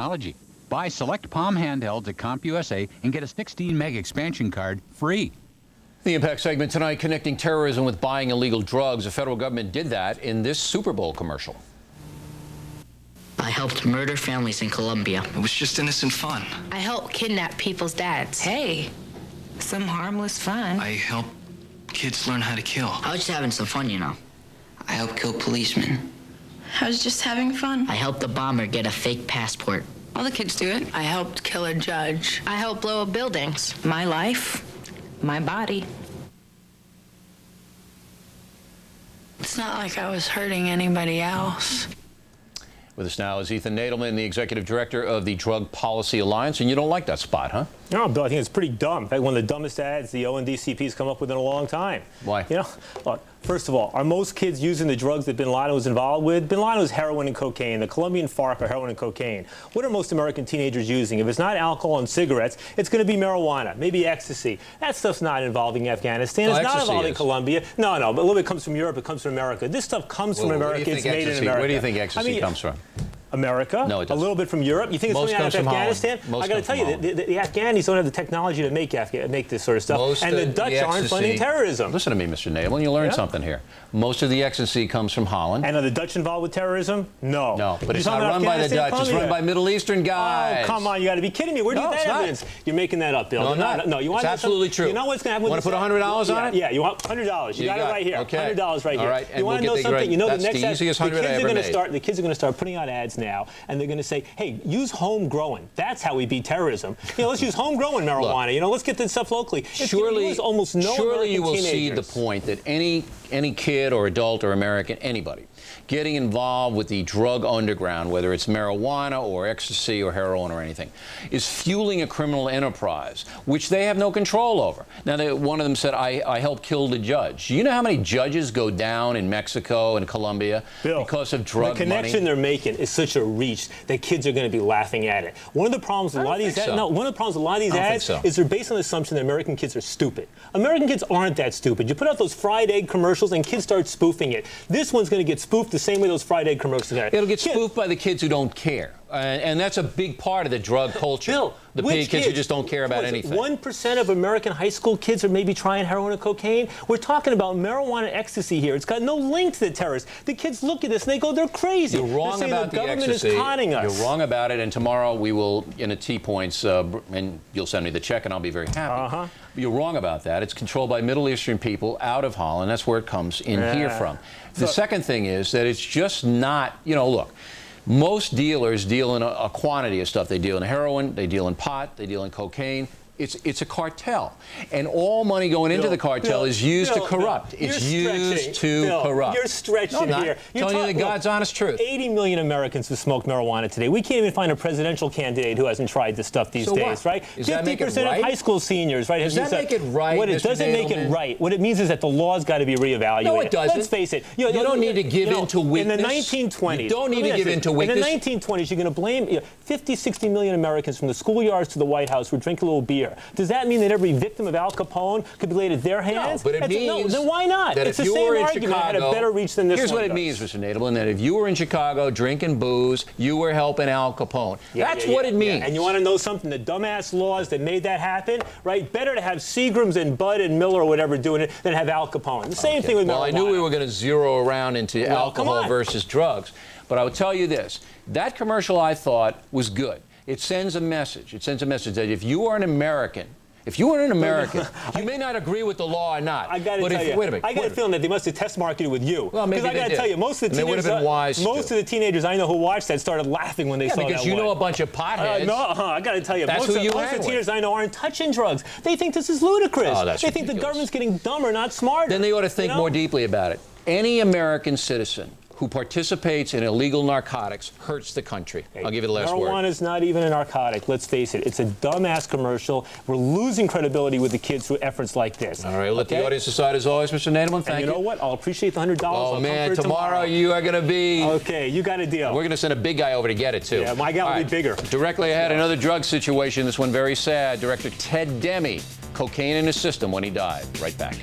technology. Buy select Palm handhelds at CompUSA and get a 16 meg expansion card free. The Impact segment tonight, connecting terrorism with buying illegal drugs. The federal government did that in this Super Bowl commercial. I helped murder families in Colombia. It was just innocent fun. I helped kidnap people's dads. Hey, some harmless fun. I help kids learn how to kill. I was just having some fun, you know. I helped kill policemen. I was just having fun. I helped the bomber get a fake passport. All the kids do it. I helped kill a judge. I helped blow up buildings. My life, my body. It's not like I was hurting anybody else. With us now is Ethan Nadelmann, the executive director of the Drug Policy Alliance. And you don't like that spot, huh? No, Bill, I think it's pretty dumb. In fact, one of the dumbest ads the ONDCP's come up with in a long time. Why? You know, look, first of all, are most kids using the drugs that Bin Laden was involved with? Bin Laden was heroin and cocaine. The Colombian FARC are heroin and cocaine. What are most American teenagers using? If it's not alcohol and cigarettes, it's going to be marijuana, maybe ecstasy. That stuff's not involving Afghanistan. It's not involving Colombia. No, but a little bit comes from Europe. It comes from America. This stuff comes from America. It's made in America. Where do you think ecstasy comes from? America, no, it doesn't. A little bit from Europe. You think it's coming out of Afghanistan? I got to tell you, the Afghanis don't have the technology to make this sort of stuff, and the Dutch aren't funding terrorism. Listen to me, Mr. Nadelmann, you learned something here. Most of the ecstasy comes from Holland. And are the Dutch involved with terrorism? No. No, but it's not run by the Dutch. It's run by Middle Eastern guys. Oh, come on, you got to be kidding me. Where do you get that evidence? You're making that up, Bill. No, I'm not. No, you want it's absolutely true. You know what's going to happen? Want to put $100 on it? Yeah, you want $100. You got it right here. Okay. $100 right here. All right. You want to know something? You know, that's the easiest 100 I ever made. The kids are going to start putting out ads now, and they're going to say, hey, use homegrown. That's how we beat terrorism. You know, let's use homegrown marijuana. Look, you know, let's get this stuff locally. Surely you will see the point that any kid or adult or American, anybody, getting involved with the drug underground, whether it's marijuana or ecstasy or heroin or anything, is fueling a criminal enterprise, which they have no control over. Now, one of them said, I helped kill the judge. You know how many judges go down in Mexico and Colombia because of drug money? The connection they're making is such a reach that kids are going to be laughing at it. One of the problems with a lot of these ads, is they're based on the assumption that American kids are stupid. American kids aren't that stupid. You put out those fried egg commercials and kids start spoofing it. This one's going to get spoofed the same way those fried egg commercials are. It'll get spoofed by the kids who don't care. And that's a big part of the drug culture. Bill, the kids who just don't care about anything. 1% of American high school kids are maybe trying heroin or cocaine. We're talking about marijuana ecstasy here. It's got no link to the terrorists. The kids look at this and they go, they're crazy. You're wrong about the ecstasy. The government is conning us. You're wrong about it. And tomorrow we will, in a T-Points, and you'll send me the check and I'll be very happy. You're wrong about that. It's controlled by Middle Eastern people out of Holland. That's where it comes in here from. The second thing is that it's just not, you know, look. Most dealers deal in a quantity of stuff. They deal in heroin, they deal in pot, they deal in cocaine. It's a cartel. And all money going into the cartel is used to corrupt. It's used to corrupt. You're stretching here. You're telling you the God's honest truth. 80 million Americans who smoke marijuana today. We can't even find a presidential candidate who hasn't tried this stuff these days, right? 50% of high school seniors, right? Does that make it right, What it doesn't make it right. What it means is that the law's got to be reevaluated. No, it doesn't. Let's face it. You don't need to give in to weakness. In the 1920s. You don't need to give in to weakness. In the 1920s, you're going to blame 50, 60 million Americans from the schoolyards to the White House who drink a little beer. Does that mean that every victim of Al Capone could be laid at their hands? No, but it means then why not? That it's if the you same were in argument. Chicago, It had a better reach than this here's one what it means, Mr. Nadelmann, that if you were in Chicago drinking booze, you were helping Al Capone. That's what it means. And you want to know something? The dumbass laws that made that happen, right? Better to have Seagrams and Bud and Miller or whatever doing it than have Al Capone. The same thing with marijuana. Well, I knew we were going to zero around into alcohol versus drugs. But I will tell you this. That commercial, I thought, was good. It sends a message. It sends a message that if you are an American, you may not agree with the law or not. I got to tell you, wait a minute. I got a feeling that they must have test marketed with you. Well, maybe I got to tell you, most of the teenagers I know who watched that started laughing when they saw that. Because you know a bunch of potheads. I got to tell you, most of the teenagers I know aren't touching drugs. They think this is ludicrous. They think the government's getting dumber, not smarter. Then they ought to think more deeply about it. Any American citizen who participates in illegal narcotics hurts the country. I'll give you the last word. Marijuana is not even a narcotic. Let's face it. It's a dumbass commercial. We're losing credibility with the kids through efforts like this. All right, we'll let the audience decide as always, Mr. Nadelmann. Thank you. You know what? I'll appreciate the $100. Oh, man, tomorrow you are going to be... Okay, you got a deal. We're going to send a big guy over to get it, too. Yeah, my guy will be bigger. Directly ahead, another drug situation. This one very sad. Director Ted Demme, cocaine in his system when he died. Right back.